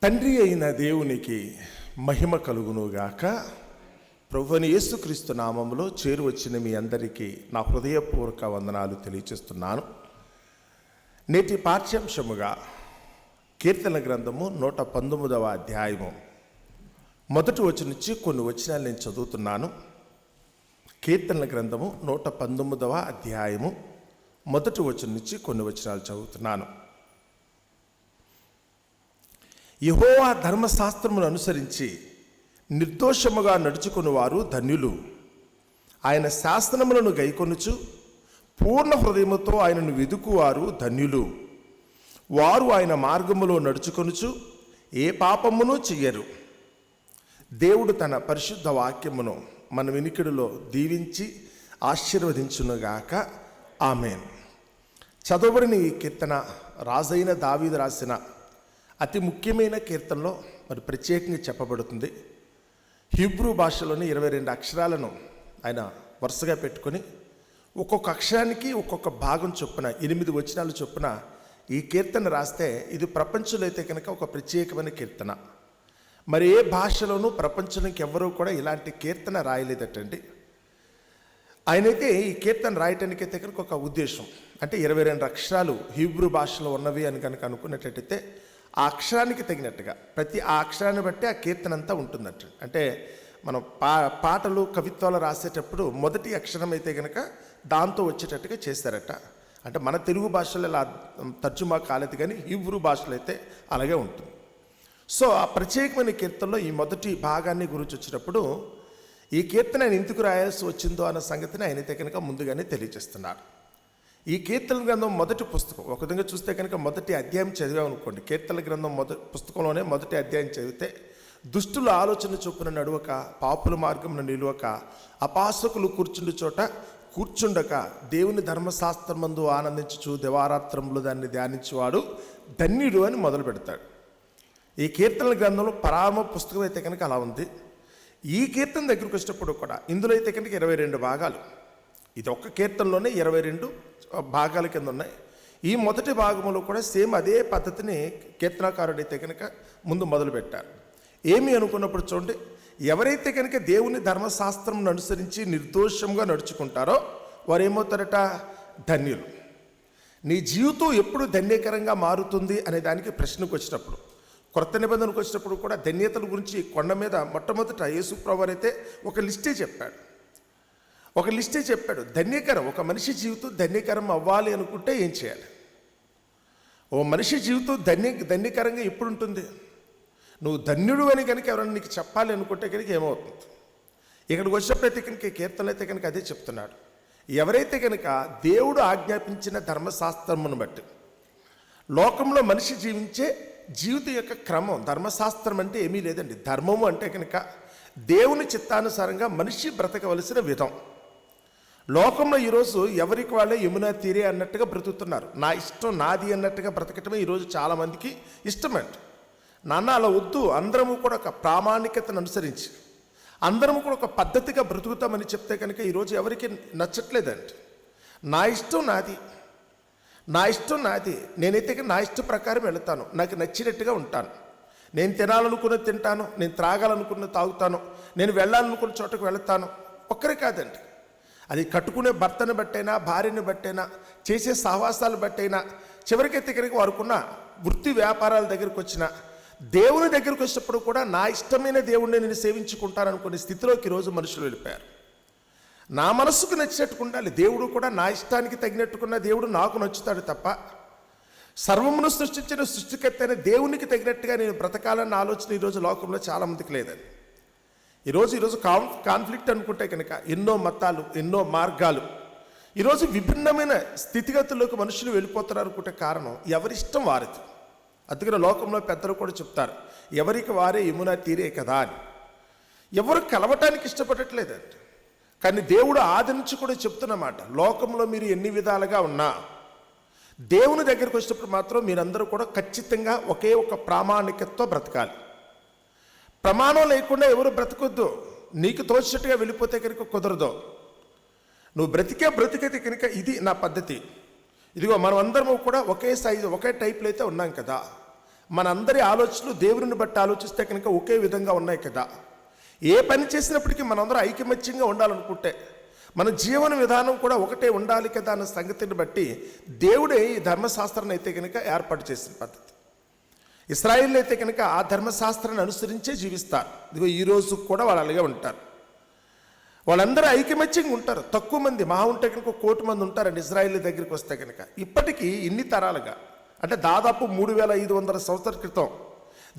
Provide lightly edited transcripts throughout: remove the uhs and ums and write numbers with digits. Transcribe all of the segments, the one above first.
తండ్రి అయిన దేవునికి మహిమ కలుగునుగాక. ప్రభువైన యేసుక్రీస్తు నామములో చేరువచ్చిన మీ అందరికీ నా హృదయపూర్వక వందనాలు తెలియచేస్తున్నాను. నేటి పాఠ్యాంశముగా కీర్తన గ్రంథము 119వ అధ్యాయము మొదటి వచనం నుంచి కొన్ని వచనాలు నేను చదువుతున్నాను. కీర్తన గ్రంథము 119వ అధ్యాయము మొదటి వచనం నుంచి కొన్ని వచనాలు చదువుతున్నాను. యెహోవా ధర్మశాస్త్రమును అనుసరించి నిర్దోషముగా నడుచుకుని వారు ధన్యులు. ఆయన శాసనములను గైకొనుచు పూర్ణ హృదయముతో ఆయనను వెదుకువారు ధన్యులు. వారు ఆయన మార్గములో నడుచుకొనుచు ఏ పాపమును చెయ్యరు. దేవుడు తన పరిశుద్ధ వాక్యమును మన వినికిడిలో దీవించి ఆశీర్వదించునుగాక. ఆమేన్. చదవబడిన ఈ కీర్తన రాజైన దావీదు రాసిన అతి ముఖ్యమైన కీర్తనలో మరి ప్రత్యేకంగా చెప్పబడుతుంది. హీబ్రూ భాషలోని 22 అక్షరాలను ఆయన వరుసగా పెట్టుకొని ఒక్కొక్క అక్షరానికి ఒక్కొక్క భాగం చొప్పున 8 వచనాలు చొప్పున ఈ కీర్తన రాస్తే ఇది ప్రపంచంలో అయితే కనుక ఒక ప్రత్యేకమైన కీర్తన. మరి ఏ భాషలోనూ ప్రపంచానికి ఎవరూ కూడా ఇలాంటి కీర్తన రాయలేదటండి. ఆయనైతే ఈ కీర్తన రాయటానికి అయితే కనుక ఒక ఉద్దేశం, అంటే 22 అక్షరాలు హీబ్రూ భాషలో ఉన్నవి అని కనుక అనుకున్నట్టయితే ఆ అక్షరానికి తగినట్టుగా ప్రతి ఆ అక్షరాన్ని బట్టి ఆ కీర్తన అంతా ఉంటుందట. అంటే మనం పాటలు కవిత్వాలు రాసేటప్పుడు మొదటి అక్షరం అయితే కనుక దాంతో వచ్చేటట్టుగా చేస్తారట. అంటే మన తెలుగు భాషలో ఇలా తర్జుమా కాలేదు, కానీ హీబ్రూ భాషలో అయితే అలాగే ఉంటుంది. సో ఆ ప్రత్యేకమైన కీర్తనలో ఈ మొదటి భాగాన్ని గురించి వచ్చినప్పుడు ఈ కీర్తన ఆయన ఎందుకు రాయాల్సి వచ్చిందో అన్న సంగతిని ఆయనైతే కనుక ముందుగానే తెలియజేస్తున్నారు. ఈ కీర్తన గ్రంథం మొదటి పుస్తకం ఒక విధంగా చూస్తే కనుక మొదటి అధ్యాయం చదివామనుకోండి, కీర్తన గ్రంథం పుస్తకంలోనే మొదటి అధ్యాయం చదివితే దుష్టుల ఆలోచన చొప్పున నడువక, పాపుల మార్గమున నిలువక, అపాసకులు కూర్చుండు చోట కూర్చుండక, దేవుని ధర్మశాస్త్రమందు ఆనందించుచు దివారాత్రములు దాన్ని ధ్యానించేవాడు ధన్యుడు అని మొదలు పెడతాడు. ఈ కీర్తన గ్రంథంలో పరామ పుస్తకం అయితే కనుక అలా ఉంది. ఈ కీర్తన దగ్గరకు వచ్చినప్పుడు కూడా ఇందులో అయితే కనుక 22 భాగాలు. ఇది ఒక్క కీర్తనలోనే 22 భాగాల కింద ఉన్నాయి. ఈ మొదటి భాగంలో కూడా సేమ్ అదే పద్ధతిని కీర్తనకారుడు అయితే కనుక ముందు మొదలు పెట్టారు. ఏమి అనుకున్నప్పుడు చూడండి, ఎవరైతే కనుక దేవుని ధర్మశాస్త్రం అనుసరించి నిర్దోషంగా నడుచుకుంటారో వారు ఏమవుతారట? ధన్యులు. నీ జీవితం ఎప్పుడు ధన్యకరంగా మారుతుంది అనే దానికి ప్రశ్నకు వచ్చినప్పుడు, కొత్త నిబంధనకు వచ్చినప్పుడు కూడా ధన్యతల గురించి కొండ మీద మొట్టమొదట యేసుప్రభువు అయితే ఒక లిస్టే చెప్పాడు. ధన్యకరం, ఒక మనిషి జీవితం ధన్యకరం అవ్వాలి అనుకుంటే ఏం చేయాలి? ఓ మనిషి జీవితం ధన్యకరంగా ఎప్పుడు ఉంటుంది? నువ్వు ధన్యుడు అని కనుక ఎవరైనా నీకు చెప్పాలి అనుకుంటే కనుక ఏమవుతుంది? ఇక్కడికి వచ్చినప్పుడైతే కనుక కీర్తనలు అయితే కనుక అదే చెప్తున్నాడు. ఎవరైతే కనుక దేవుడు ఆజ్ఞాపించిన ధర్మశాస్త్రమును బట్టి లోకంలో మనిషి జీవించే జీవితం యొక్క క్రమం, ధర్మశాస్త్రం అంటే ఏమీ లేదండి. ధర్మము అంటే కనుక దేవుని చిత్తానుసారంగా మనిషి బ్రతకవలసిన విధం. లోకంలో ఈరోజు ఎవరికి వాళ్ళే యమునా తీరే అన్నట్టుగా బ్రతుకుతున్నారు. నా ఇష్టం నాది అన్నట్టుగా బ్రతకటమే ఈరోజు చాలామందికి ఇష్టమండి. నాన్న అలా వద్దు, అందరము కూడా ఒక ప్రామాణికతను అనుసరించి అందరము కూడా ఒక పద్ధతిగా బ్రతుకుతామని చెప్తే కనుక ఈరోజు ఎవరికి నచ్చట్లేదండి. నా ఇష్టం నాది, నేనైతే నా ఇష్ట ప్రకారం వెళతాను, నాకు నచ్చినట్టుగా ఉంటాను, నేను తినాలనుకున్నది తింటాను, నేను త్రాగాలనుకున్నది తాగుతాను, నేను వెళ్ళాలనుకున్న చోటకు వెళతాను. ఒక్కరే కాదండి, అది కట్టుకునే భర్తను బట్టైనా, భార్యను బట్టైనా, చేసే సహవాసాలు బట్టైనా, చివరికైతే కనుక వారుకున్న వృత్తి వ్యాపారాల దగ్గరికి వచ్చిన దేవుని దగ్గరికి వచ్చినప్పుడు కూడా నా ఇష్టమైన దేవుడిని నేను సేవించుకుంటాను అనుకునే స్థితిలోకి ఈరోజు మనుషులు వెళ్ళిపోయారు. నా మనసుకు నచ్చినట్టుకు ఉండాలి, దేవుడు కూడా నా ఇష్టానికి తగినట్టుకున్న దేవుడు నాకు నచ్చుతాడు తప్ప సర్వమును సృష్టించిన సృష్టికర్త అయిన దేవునికి తగినట్టుగా నేను బ్రతకాలన్న ఆలోచన ఈరోజు లోకంలో చాలామందికి లేదండి. ఈరోజు కాన్ఫ్లిక్ట్ అనుకుంటే కనుక ఎన్నో మతాలు, ఎన్నో మార్గాలు, ఈరోజు విభిన్నమైన స్థితిగతుల్లోకి మనుషులు వెళ్ళిపోతున్నారు అనుకుంటే కారణం ఎవరిష్టం వారిది. అందుకని లోకంలో పెద్దలు కూడా చెప్తారు, ఎవరికి వారే యమునా తీరే కదా అని. ఎవరు కలవటానికి ఇష్టపడట్లేదండి. కానీ దేవుడు ఆది నుంచి కూడా చెప్తున్నమాట, లోకంలో మీరు ఎన్ని విధాలుగా ఉన్నా దేవుని దగ్గరికి వచ్చినప్పుడు మాత్రం మీరందరూ కూడా ఖచ్చితంగా ఒకే ఒక ప్రామాణికతతో బ్రతకాలి. ప్రమాణం లేకుండా ఎవరు బ్రతకొద్దు. నీకు తోచినట్టుగా వెళ్ళిపోతే కనుక కుదరదు. నువ్వు బ్రతికైతే కనుక ఇది నా పద్ధతి, ఇదిగో మనం అందరము కూడా ఒకే సైజు ఒకే టైప్లో అయితే ఉన్నాం కదా, మనందరి ఆలోచనలు దేవుని బట్టి ఆలోచిస్తే కనుక ఒకే విధంగా ఉన్నాయి కదా. ఏ పని చేసినప్పటికీ మనందరూ ఐకమత్యంగా ఉండాలనుకుంటే మన జీవన విధానం కూడా ఒకటే ఉండాలి కదా అన్న సంగతిని బట్టి దేవుడే ఈ ధర్మశాస్త్రాన్ని అయితే కనుక ఏర్పాటు చేసిన పద్ధతి. ఇశ్రాయేలు అయితే కనుక ఆ ధర్మశాస్త్రాన్ని అనుసరించే జీవిస్తారు. ఇదిగో ఈ రోజు కూడా వాళ్ళు అలాగే ఉంటారు. వాళ్ళందరూ ఐకమత్యంగా ఉంటారు. తక్కువ మంది, మహా ఉంటే కనుక 1 కోటి మంది ఉంటారండి ఇశ్రాయేలు దగ్గరికి వస్తే కనుక. ఇప్పటికీ ఇన్ని తరాలుగా, అంటే దాదాపు 3500 సంవత్సరాల క్రితం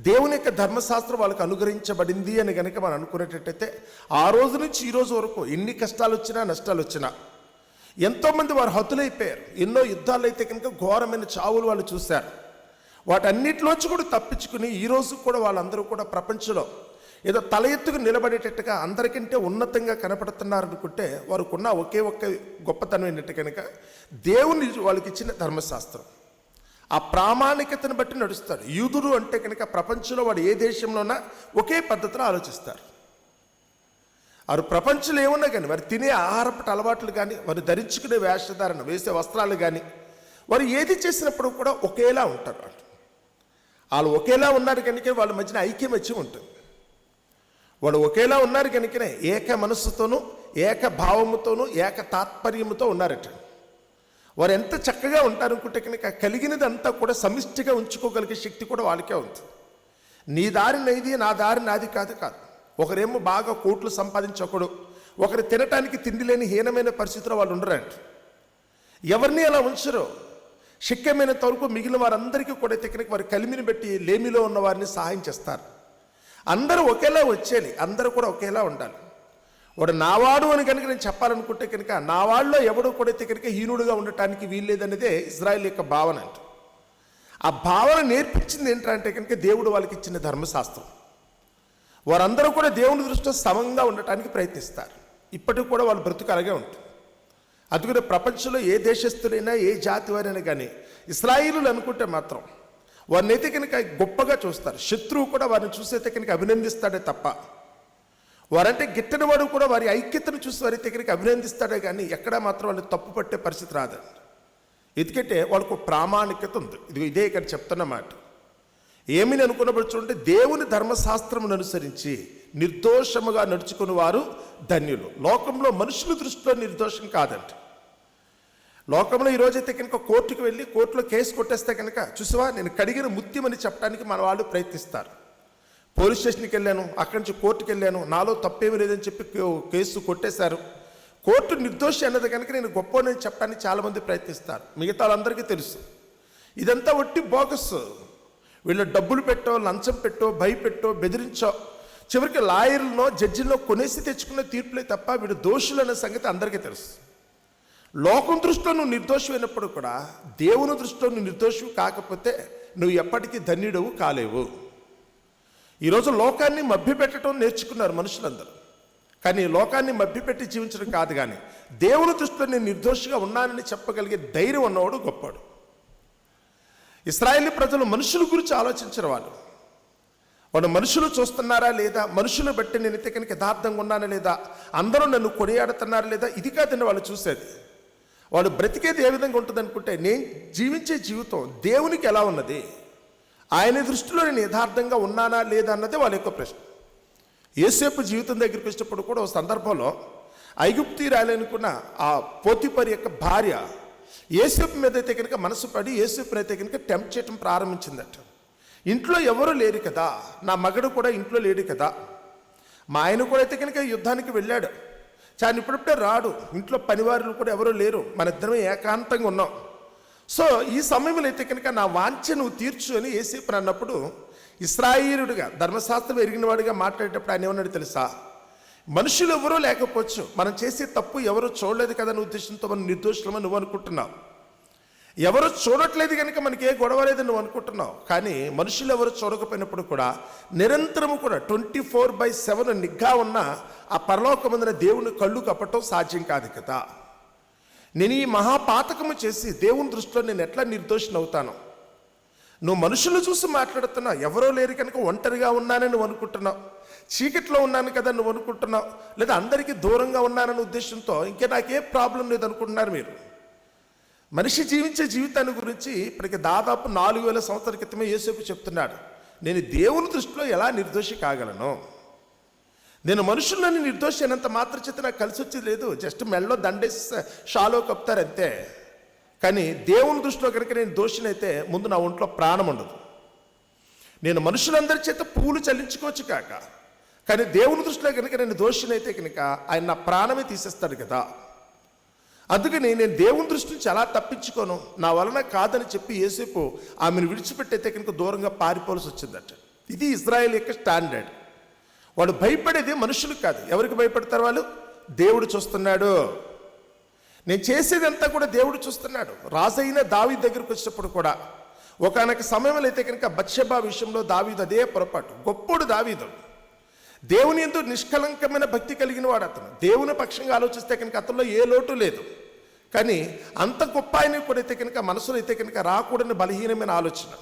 దేవుని యొక్క ధర్మశాస్త్రం వాళ్ళకి అనుగ్రహించబడింది అని కనుక మనం అనుకునేటట్టయితే ఆ రోజు నుంచి ఈ రోజు వరకు ఎన్ని కష్టాలు వచ్చినా నష్టాలు వచ్చినా ఎంతోమంది వారు హతులైపోయారు. ఎన్నో యుద్ధాలు అయితే కనుక ఘోరమైన చావులు వాళ్ళు చూశారు. వాటన్నిటిలోంచి కూడా తప్పించుకుని ఈ రోజు కూడా వాళ్ళందరూ కూడా ప్రపంచంలో ఏదో తల ఎత్తుకు నిలబడేటట్టుగా అందరికంటే ఉన్నతంగా కనపడుతున్నారు అనుకుంటే వారికున్న ఒకే ఒక్క గొప్పతనం ఏంటంటే కనుక దేవుని వాళ్ళకి ఇచ్చిన ధర్మశాస్త్రం. ఆ ప్రామాణికతను బట్టి నడుస్తాడు. యూదుడు అంటే కనుక ప్రపంచంలో వాడు ఏ దేశంలోనా ఒకే పద్ధతిలో ఆలోచిస్తారు. వారు ప్రపంచంలో ఏమున్నా కానీ వారు తినే ఆహారపు అలవాట్లు కానీ, వారు ధరించుకునే వేషధారణ, వేసే వస్త్రాలు కానీ, వారు ఏది చేసినప్పుడు కూడా ఒకేలా ఉంటారు. వాళ్ళు ఒకేలా ఉన్నారు కనుక వాళ్ళ మధ్యన ఐక్యమత్యం ఉంటుంది. వాడు ఒకేలా ఉన్నారు కనుకనే ఏక మనస్సుతోనూ ఏక భావముతోనూ ఏక తాత్పర్యముతో ఉన్నారట. వారు ఎంత చక్కగా ఉంటారనుకుంటే కనుక కలిగినదంతా కూడా సమిష్టిగా ఉంచుకోగలిగే శక్తి కూడా వాళ్ళకే ఉంది. నీ దారి నైది, నా దారి నాది కాదు. ఒకరేమో బాగా కోట్లు సంపాదించకూడదు, ఒకరు తినటానికి తిండి లేని హీనమైన పరిస్థితిలో వాళ్ళు ఉండరంట. ఎవరిని అలా ఉంచరు. శక్యమైనంత వరకు మిగిలిన వారందరికీ కూడా కనుక వారి కలిమిని బట్టి లేమిలో ఉన్న వారిని సహాయం చేస్తారు. అందరూ ఒకేలా వచ్చేయాలి, అందరూ కూడా ఒకేలా ఉండాలి. వాడు నావాడు అని కనుక నేను చెప్పాలనుకుంటే కనుక నా వాళ్ళలో ఎవడో కూడా కనుక హీనుడుగా ఉండటానికి వీల్లేదనేదే ఇజ్రాయెల్ యొక్క భావన అంట. ఆ భావన నేర్పించింది ఏంటంటే కనుక దేవుడు వాళ్ళకి ఇచ్చిన ధర్మశాస్త్రం. వారందరూ కూడా దేవుని దృష్టిలో సమంగా ఉండటానికి ప్రయత్నిస్తారు. ఇప్పటికి కూడా వాళ్ళ బ్రతుకు అలాగే ఉంటుంది. అందుకని ప్రపంచంలో ఏ దేశస్తులైనా ఏ జాతి వారైనా కానీ ఇశ్రాయేలులు అనుకుంటే మాత్రం వారిని అయితే కనుక గొప్పగా చూస్తారు. శత్రువు కూడా వారిని చూసైతే కనుక అభినందిస్తాడే తప్ప, వారంటే గిట్టని వాడు కూడా వారి ఐక్యతను చూసి వారైతే కనుక అభినందిస్తాడే కానీ ఎక్కడా మాత్రం వాళ్ళని తప్పు పట్టే పరిస్థితి రాదండి. ఎందుకంటే వాళ్ళకు ప్రామాణికత ఉంది. ఇదే ఇక్కడ చెప్తున్నమాట. ఏమని అనుకున్నప్పుడు చూడండి, దేవుని ధర్మశాస్త్రమును అనుసరించి నిర్దోషముగా నడుచుకుని వారు ధన్యులు. లోకంలో మనుషుల దృష్టిలో నిర్దోషం కాదంట. లోకంలో ఈరోజైతే కనుక కోర్టుకు వెళ్ళి కోర్టులో కేసు కొట్టేస్తే కనుక చూసావా నేను కడిగిన ముత్యమని చెప్పడానికి మన వాళ్ళు ప్రయత్నిస్తారు. పోలీస్ స్టేషన్కి వెళ్ళాను, అక్కడి నుంచి కోర్టుకు వెళ్ళాను, నాలో తప్పేమీ లేదని చెప్పి కేసు కొట్టేశారు. కోర్టు నిర్దోషి అన్నది కనుక నేను గొప్పని చెప్పడానికి చాలామంది ప్రయత్నిస్తారు. మిగతా వాళ్ళందరికీ తెలుసు ఇదంతా ఒట్టి బోగస్. వీళ్ళు డబ్బులు పెట్టో, లంచం పెట్టో, భయపెట్టో, బెదిరించో, చివరికి లాయర్లో జడ్జిలో కొనేసి తెచ్చుకున్న తీర్పులే తప్ప వీడు దోషులు అనే సంగతి అందరికీ తెలుసు. లోకం దృష్టిలో నువ్వు నిర్దోషమైనప్పుడు కూడా దేవుని దృష్టిలో నువ్వు నిర్దోషం కాకపోతే నువ్వు ఎప్పటికీ ధన్యుడవు కాలేవు. ఈరోజు లోకాన్ని మభ్యపెట్టడం నేర్చుకున్నారు మనుషులందరూ. కానీ లోకాన్ని మభ్యపెట్టి జీవించడం కాదు, కానీ దేవుని దృష్టిలో నేను నిర్దోషిగా ఉన్నానని చెప్పగలిగే ధైర్యం ఉన్నవాడు గొప్పవాడు. ఇశ్రాయేలు ప్రజలు మనుషుల గురించి ఆలోచించరు. వాళ్ళు మనుషులు చూస్తున్నారా లేదా, మనుషులు బట్టి నేనైతే కనుక యథార్థంగా ఉన్నానా లేదా, అందరూ నన్ను కొనియాడుతున్నారా లేదా, ఇది కాదండి వాళ్ళు చూసేది. వాళ్ళు బ్రతికేది ఏ విధంగా ఉంటుంది అనుకుంటే నేను జీవించే జీవితం దేవునికి ఎలా ఉన్నది, ఆయన దృష్టిలో నేను యథార్థంగా ఉన్నానా లేదా అన్నదే వాళ్ళ యొక్క ప్రశ్న. యోసేపు జీవితం దగ్గరికి వచ్చినప్పుడు కూడా ఒక సందర్భంలో ఐగుప్తీయురాలనుకున్న ఆ పోతిఫరు యొక్క భార్య యోసేపు మీద అయితే కనుక మనసు పడి యోసేపుని అయితే కనుక టెంప్ట్ చేయడం ప్రారంభించిందట. ఇంట్లో ఎవరు లేరు కదా, నా మగడు కూడా ఇంట్లో లేడు కదా, మా ఆయన కూడా అయితే కనుక యుద్ధానికి వెళ్ళాడు, చాలా ఇప్పుడిప్పుడే రాడు, ఇంట్లో పనివారులు కూడా ఎవరూ లేరు, మన ఇద్దరమే ఏకాంతంగా ఉన్నాం. సో ఈ సమయంలో అయితే కనుక నా వాంఛ నువ్వు తీర్చు అని యోసేపు అన్నప్పుడు ఇశ్రాయేలుడిగా ధర్మశాస్త్రం ఎరిగినవాడిగా మాట్లాడేటప్పుడు ఆయన ఏమన్నాడు తెలుసా, మనుషులు ఎవరూ లేకపోవచ్చు, మనం చేసే తప్పు ఎవరూ చూడలేదు కదా అనే ఉద్దేశంతో మనం నిర్దోషులమని నువ్వు అనుకుంటున్నావు. ఎవరు చూడట్లేదు కనుక మనకి ఏ గొడవ లేదని నువ్వు అనుకుంటున్నావు. కానీ మనుషులు ఎవరు చూడకపోయినప్పుడు కూడా నిరంతరము కూడా 24/7 నిఘా ఉన్న ఆ పరలోకమందున దేవుని కళ్ళు కప్పటం సాధ్యం కాదు కదా. నేను ఈ మహాపాతకము చేసి దేవుని దృష్టిలో నేను ఎట్లా నిర్దోషిని అవుతాను? నువ్వు మనుషులు చూసి మాట్లాడుతున్నావు, ఎవరో లేరు కనుక ఒంటరిగా ఉన్నానని నువ్వు అనుకుంటున్నావు, చీకట్లో ఉన్నాను కదా నువ్వు అనుకుంటున్నావు, లేదా అందరికీ దూరంగా ఉన్నాననే ఉద్దేశంతో ఇంకే నాకే ప్రాబ్లం లేదు అనుకుంటున్నారు మీరు. మనిషి జీవించే జీవితాన్ని గురించి ఇప్పటికి దాదాపు 4000 సంవత్సరాల క్రితమే యేసు చెప్తున్నాడు. నేను దేవుని దృష్టిలో ఎలా నిర్దోషి కాగలను? నేను మనుషులని నిర్దోషి అయినంత మాత్రం చేత నాకు కలిసి వచ్చేది లేదు. జస్ట్ మెడలో దండేసి షాలో కప్తారంతే. కానీ దేవుని దృష్టిలో కనుక నేను దోషినైతే ముందు నా ఒంట్లో ప్రాణం ఉండదు. నేను మనుషులందరి చేత పూలు చెల్లించుకోవచ్చు కాక, కానీ దేవుని దృష్టిలో కనుక నేను దోషినైతే కనుక ఆయన నా ప్రాణమే తీసేస్తాడు కదా. అందుకని నేను దేవుని దృష్టి నుంచి ఎలా తప్పించుకోను, నా వలన కాదని చెప్పి యేసేపు ఆమెను విడిచిపెట్టయితే కనుక దూరంగా పారిపోవాల్సి వచ్చిందట. ఇది ఇజ్రాయేల్ యొక్క స్టాండర్డ్. వాడు భయపడేది మనుషులకు కాదు. ఎవరికి భయపడతారు వాళ్ళు? దేవుడు చూస్తున్నాడు. నేను చేసేదంతా కూడా దేవుడు చూస్తున్నాడు. రాజైన దావీదు దగ్గరికి వచ్చినప్పుడు కూడా ఒకానొక సమయంలో అయితే కనుక బత్షెబా విషయంలో దావీదు అదే పొరపాటు. గొప్పోడు దావీదు, దేవుని యందు నిష్కలంకమైన భక్తి కలిగిన వాడు అతను. దేవుని పక్షంగా ఆలోచిస్తే కనుక అతనిలో ఏ లోటు లేదు. కానీ అంత గొప్ప ఆయన కూడా అయితే కనుక మనసులో అయితే కనుక రాకూడని బలహీనమైన ఆలోచన.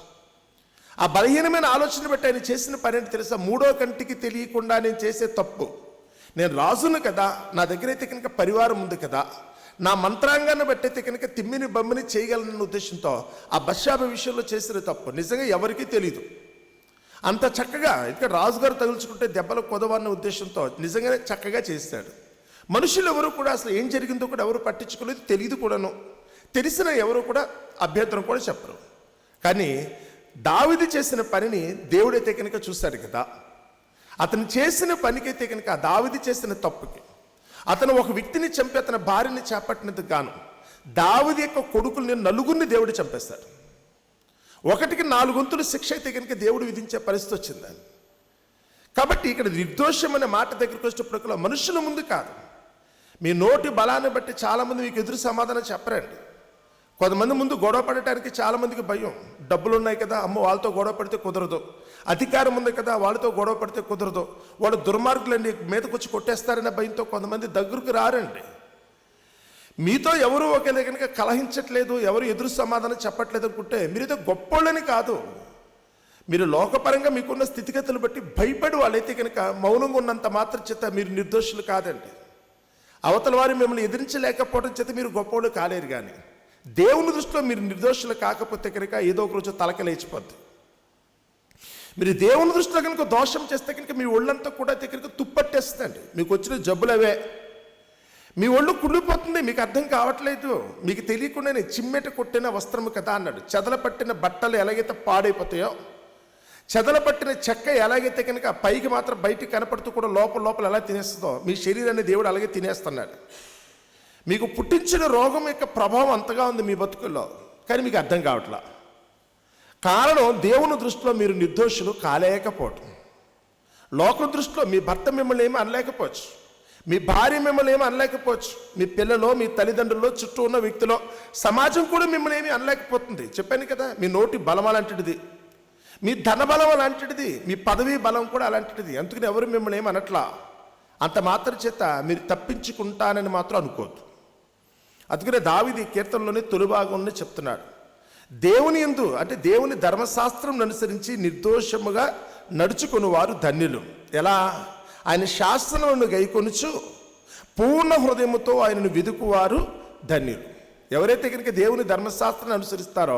ఆ బలహీనమైన ఆలోచన బట్టి ఆయన చేసిన పని ఏంటి తెలుసా? మూడో కంటికి తెలియకుండా నేను చేసే తప్పు. నేను రాజును కదా, నా దగ్గర అయితే కనుక పరివారం ఉంది కదా, నా మంత్రాంగాన్ని బట్టి అయితే కనుక తిమ్మిని బమ్మిని చేయగలనన్న ఉద్దేశంతో ఆ బత్షెబా విషయంలో చేసిన తప్పు నిజంగా ఎవరికీ తెలియదు. అంత చక్కగా ఇక్కడ రాజుగారు తగులుచుకుంటే దెబ్బలు కొదవన్న ఉద్దేశంతో నిజంగానే చక్కగా చేశాడు. మనుషులు ఎవరు కూడా అసలు ఏం జరిగిందో కూడా ఎవరు పట్టించుకోలేదు, తెలియదు కూడాను. తెలిసిన ఎవరు కూడా అభ్యంతరం కూడా చెప్పరు. కానీ దావీదు చేసిన పనిని దేవుడైతే కనుక చూశాడు కదా. అతను చేసిన పనికైతే కనుక దావీదు చేసిన తప్పుకి అతను ఒక వ్యక్తిని చంపి అతని భార్యని చేపట్టినందుకు గాను దావీదు యొక్క కొడుకుల్ని 4 దేవుడు చంపేస్తాడు. 1కి 4 వంతులు శిక్ష అయితే కనుక దేవుడు విధించే పరిస్థితి వచ్చిందని. కాబట్టి ఇక్కడ నిర్దోషం అనే మాట దగ్గరికి వచ్చినప్పుడు మనుషుల ముందు కాదు, మీ నోటి బలాన్ని బట్టి చాలామంది మీకు ఎదురు సమాధానం చెప్పరండి. కొంతమంది ముందు గొడవ పడటానికి చాలామందికి భయం. డబ్బులు ఉన్నాయి కదా, అమ్మో వాళ్ళతో గొడవ పడితే కుదరదు. అధికారం ఉంది కదా, వాళ్ళతో గొడవ పడితే కుదరదు. వాళ్ళు దుర్మార్గులండి, మీదకి వచ్చి కొట్టేస్తారనే భయంతో కొంతమంది దగ్గరకు రారండి. మీతో ఎవరు ఒకేలా కనుక కలహించట్లేదు, ఎవరు ఎదురు సమాధానం చెప్పట్లేదు అనుకుంటే మీరేదో గొప్పోళ్ళని కాదు. మీరు లోకపరంగా మీకున్న స్థితిగతులు బట్టి భయపడి వాళ్ళైతే కనుక మౌనంగా ఉన్నంత మాత్రం చేత మీరు నిర్దోషులు కాదండి. అవతల వారు మిమ్మల్ని ఎదిరించలేకపోవడం చేత మీరు గొప్పోళ్ళు కాలేరు. కానీ దేవుని దృష్టిలో మీరు నిర్దోషులు కాకపోతే కనుక ఏదో ఒక రోజు తలక లేచిపోద్ది. మీరు దేవుని దృష్టిలో కనుక దోషం చేస్తే కనుక మీ ఒళ్ళంతా కూడా కనుక తుప్పట్టేస్తుందండి. మీకు వచ్చిన జబ్బులు అవే. మీ ఒళ్ళు కుళ్ళిపోతుంది, మీకు అర్థం కావట్లేదు. మీకు తెలియకుండానే చిమ్మెట కొట్టిన వస్త్రము కదా అన్నాడు. చెదల పట్టిన బట్టలు ఎలాగైతే పాడైపోతాయో, చెదల పట్టిన చెక్క ఎలాగైతే కనుక పైకి మాత్రం బయటికి కనపడుతూ కూడా లోపల ఎలా తినేస్తుందో మీ శరీరాన్ని దేవుడు అలాగే తినేస్తున్నాడు. మీకు పుట్టించిన రోగం యొక్క ప్రభావం అంతగా ఉంది మీ బతుకుల్లో, కానీ మీకు అర్థం కావట్లా. కారణం దేవుని దృష్టిలో మీరు నిర్దోషులు కాలేకపోవటం. లోక దృష్టిలో మీ భర్త మిమ్మల్ని ఏమీ అనలేకపోవచ్చు, మీ భార్య మిమ్మల్ని ఏమీ అనలేకపోవచ్చు, మీ పిల్లలు, మీ తల్లిదండ్రులు, చుట్టూ ఉన్న వ్యక్తులు, సమాజం కూడా మిమ్మల్ని ఏమీ అనలేకపోతుంది. చెప్పాను కదా, మీ నోటి బలం అలాంటిది, మీ ధన బలం అలాంటిది, మీ పదవీ బలం కూడా అలాంటిది. అందుకని ఎవరు మిమ్మల్ని ఏమి అనట్లా. అంత మాత్రం చేత మీరు తప్పించుకుంటానని మాత్రం అనుకోవద్దు. అందుకనే దావీదు కీర్తనలోని తొలి భాగంలో చెప్తున్నాడు, దేవుని యందు అంటే దేవుని ధర్మశాస్త్రం అనుసరించి నిర్దోషముగా నడుచుకుని వారు ధన్యులు. ఎలా? ఆయన శాస్త్రములను గైకొనుచు పూర్ణ హృదయముతో ఆయనను వెదుకువారు ధన్యులు. ఎవరైతే కనుక దేవుని ధర్మశాస్త్రాన్ని అనుసరిస్తారో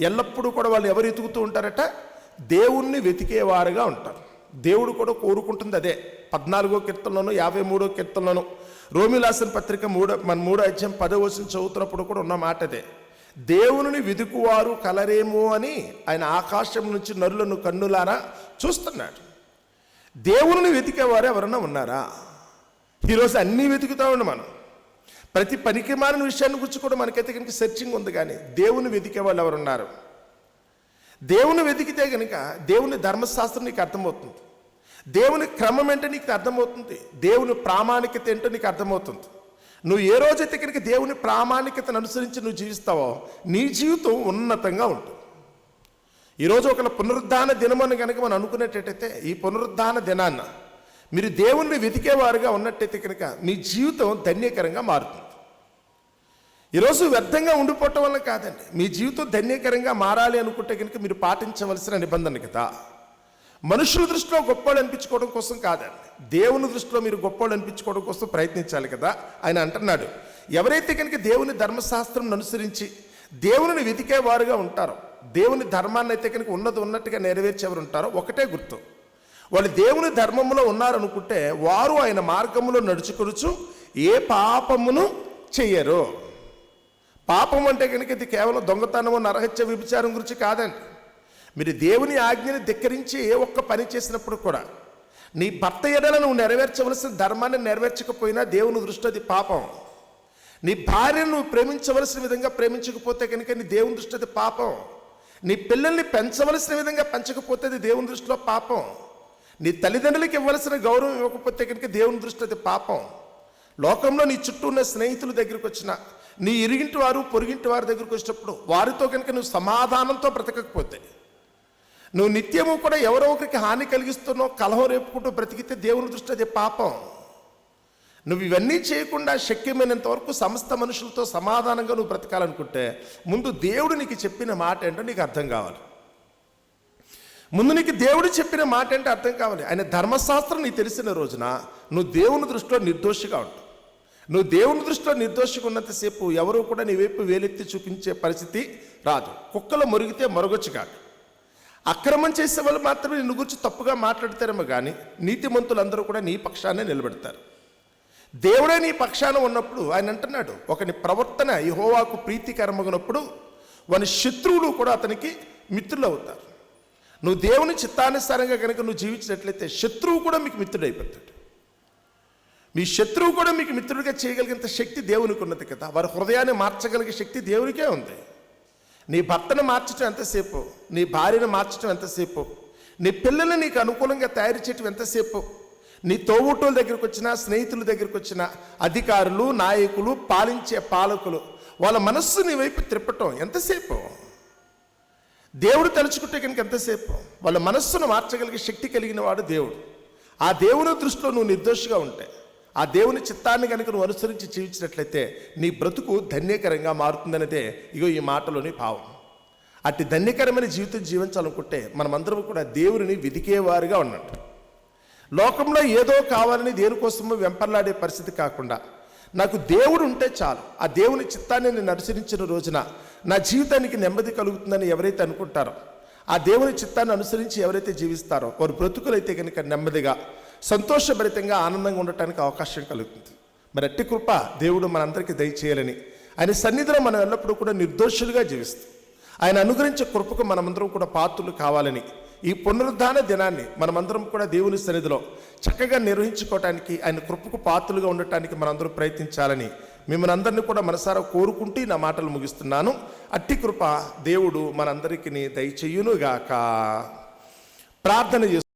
ఎల్లప్పుడూ కూడా వాళ్ళు ఎవరు ఎతుకుతూ ఉంటారట? దేవుణ్ణి వెతికేవారుగా ఉంటారు. దేవుడు కూడా కోరుకుంటుంది అదే. 14వ కీర్తనలోను 53వ కీర్తనలోను రోమీయులకు రాసిన పత్రిక 3వ అధ్యాయం 10వ వచనం చదువుతున్నప్పుడు కూడా ఉన్న మాట అదే. దేవుని వెతుకువారు కలరేమో అని ఆయన ఆకాశం నుంచి నరులను కన్నులారా చూస్తున్నాడు. దేవుని వెతికేవారు ఎవరన్నా ఉన్నారా? ఈరోజు అన్నీ వెతుకుతామండి మనం. ప్రతి పనికి మారిన విషయాన్ని గురించి కూడా మనకైతే కనుక సెర్చింగ్ ఉంది. కానీ దేవుని వెతికే వాళ్ళు ఎవరున్నారు? దేవుని వెతికితే కనుక దేవుని ధర్మశాస్త్రం నీకు అర్థమవుతుంది, దేవుని క్రమం ఏంటో నీకు అర్థమవుతుంది, దేవుని ప్రామాణికత ఏంటో నీకు అర్థమవుతుంది. నువ్వు ఏ రోజైతే కనుక దేవుని ప్రామాణికతను అనుసరించి నువ్వు జీవిస్తావో నీ జీవితం ఉన్నతంగా ఉంటుంది. ఈరోజు ఒక పునరుద్ధాన దినమని కనుక మనం అనుకునేటట్టయితే ఈ పునరుద్ధాన దినాన్న మీరు దేవుణ్ణి వెతికేవారుగా ఉన్నట్టయితే కనుక మీ జీవితం ధన్యకరంగా మారుతుంది. ఈరోజు వ్యర్థంగా ఉండిపోవటం వల్ల కాదండి, మీ జీవితం ధన్యకరంగా మారాలి అనుకుంటే కనుక మీరు పాటించవలసిన నిబంధన కదా. మనుషుల దృష్టిలో గొప్పవాళ్ళు అనిపించుకోవడం కోసం కాదండి, దేవుని దృష్టిలో మీరు గొప్పవాళ్ళు అనిపించుకోవడం కోసం ప్రయత్నించాలి కదా. ఆయన అంటున్నాడు, ఎవరైతే కనుక దేవుని ధర్మశాస్త్రం అనుసరించి దేవుని వెతికేవారుగా ఉంటారు. దేవుని ధర్మాన్ని అయితే కనుక ఉన్నట్టుగా నెరవేర్చేవారు ఉంటారో ఒకటే గుర్తు, వాళ్ళు దేవుని ధర్మంలో ఉన్నారనుకుంటే వారు ఆయన మార్గంలో నడుచుకొనుచు ఏ పాపమును చెయ్యరు. పాపం అంటే కనుక ఇది కేవలం దొంగతనము, నరహత్య, వ్యభిచారం గురించి కాదండి. మీరు దేవుని ఆజ్ఞని ధిక్కరించి ఏ ఒక్క పని చేసినప్పుడు కూడా నీ భర్త ఎడల నువ్వు నెరవేర్చవలసిన ధర్మాన్ని నెరవేర్చకపోయినా దేవుని దృష్టిలో అది పాపం. నీ భార్యను నువ్వు ప్రేమించవలసిన విధంగా ప్రేమించకపోతే కనుక నీ దేవుని దృష్టిలో అది పాపం. నీ పిల్లల్ని పెంచవలసిన విధంగా పెంచకపోతే అది దేవుని దృష్టిలో పాపం. నీ తల్లిదండ్రులకి ఇవ్వవలసిన గౌరవం ఇవ్వకపోతే కనుక దేవుని దృష్టిలో అది పాపం. లోకంలో నీ చుట్టూ ఉన్న స్నేహితుల దగ్గరికి వచ్చిన, నీ ఇరిగింటి వారు పొరుగింటి వారి దగ్గరికి వచ్చినప్పుడు వారితో కనుక నువ్వు సమాధానంతో బ్రతకకపోతే, నువ్వు నిత్యము కూడా ఎవరో ఒకరికి హాని కలిగిస్తున్నావు, కలహం రేపుకుంటూ బ్రతికితే దేవుని దృష్టి అది పాపం. నువ్వు ఇవన్నీ చేయకుండా శక్యమైనంత వరకు సమస్త మనుషులతో సమాధానంగా నువ్వు బ్రతకాలనుకుంటే ముందు దేవుడు నీకు చెప్పిన మాట ఏంటో నీకు అర్థం కావాలి. ముందు నీకు దేవుడు చెప్పిన మాట ఏంటో అర్థం కావాలి. ఆయన ధర్మశాస్త్రం నీకు తెలిసిన రోజున నువ్వు దేవుని దృష్టిలో నిర్దోషిగా ఉంటావు. నువ్వు దేవుని దృష్టిలో నిర్దోషిగా ఉన్నంతసేపు ఎవరు కూడా నీ వైపు వేలెత్తి చూపించే పరిస్థితి రాదు. కుక్కలు మొరిగితే మొరగొచ్చు కాదు. అక్రమం చేసే వాళ్ళు మాత్రమే నిన్ను గురించి తప్పుగా మాట్లాడతారేమో కానీ నీతిమంతులందరూ కూడా నీ పక్షానే నిలబెడతారు. దేవుడే నీ పక్షాన ఉన్నప్పుడు ఆయన అంటున్నాడు, ఒకని ప్రవర్తన యెహోవాకు ప్రీతికరమగినప్పుడు వాని శత్రువులు కూడా అతనికి మిత్రులు అవుతారు. నువ్వు దేవుని చిత్తానుసారంగా కనుక నువ్వు జీవించినట్లయితే శత్రువు కూడా మీకు మిత్రుడైపోతాడు. మీ శత్రువు కూడా మీకు మిత్రుడిగా చేయగలిగినంత శక్తి దేవునికి ఉన్నది కదా. వారి హృదయాన్ని మార్చగలిగే శక్తి దేవునికే ఉంది. నీ భర్తను మార్చడం ఎంతసేపు, నీ భార్యను మార్చడం ఎంతసేపు, నీ పిల్లల్ని నీకు అనుకూలంగా తయారు చేయటం ఎంతసేపు, నీ తోబుట్టుల దగ్గరికి వచ్చిన, స్నేహితుల దగ్గరికి వచ్చిన అధికారులు, నాయకులు, పాలించే పాలకులు వాళ్ళ మనస్సు నీ వైపు త్రిప్పటం ఎంతసేపు, దేవుడు తలుచుకుంటే కనుక ఎంతసేపు. వాళ్ళ మనస్సును మార్చగలిగే శక్తి కలిగిన వాడు దేవుడు. ఆ దేవుని దృష్టిలో నువ్వు నిర్దోషిగా ఉంటే, ఆ దేవుని చిత్తాన్ని కనుక నువ్వు అనుసరించి జీవించినట్లయితే నీ బ్రతుకు ధన్యకరంగా మారుతుందనేదే ఇగో ఈ మాటలోని భావం. అట్టి ధన్యకరమైన జీవితం జీవించాలనుకుంటే మనమందరం కూడా దేవుని వెదికేవారుగా ఉన్నట్టు. లోకంలో ఏదో కావాలని దేనికోసమో వెంపర్లాడే పరిస్థితి కాకుండా నాకు దేవుడు ఉంటే చాలు, ఆ దేవుని చిత్తాన్ని నేను అనుసరించిన రోజున నా జీవితానికి నెమ్మది కలుగుతుందని ఎవరైతే అనుకుంటారో, ఆ దేవుని చిత్తాన్ని అనుసరించి ఎవరైతే జీవిస్తారో వారి బ్రతుకులైతే కనుక నెమ్మదిగా, సంతోషభరితంగా, ఆనందంగా ఉండటానికి అవకాశం కలుగుతుంది. మరి అట్టి కృప దేవుడు మనందరికీ దయచేయాలని, ఆయన సన్నిధిలో మనం ఎల్లప్పుడూ కూడా నిర్దోషులుగా జీవిస్తాం. ఆయన అనుగ్రహించే కృపకు మనమందరం కూడా పాత్రలు కావాలని ఈ పునరుద్ధాన దినాన్ని మనమందరం కూడా దేవుని సన్నిధిలో చక్కగా నిర్వహించుకోవటానికి, ఆయన కృపకు పాత్రలుగా ఉండటానికి మనందరం ప్రయత్నించాలని మిమ్మల్ని అందరినీ కూడా మనసారా కోరుకుంటూ నా మాటలు ముగిస్తున్నాను. అట్టి కృప దేవుడు మనందరికీ దయచేయునుగాక. ప్రార్థన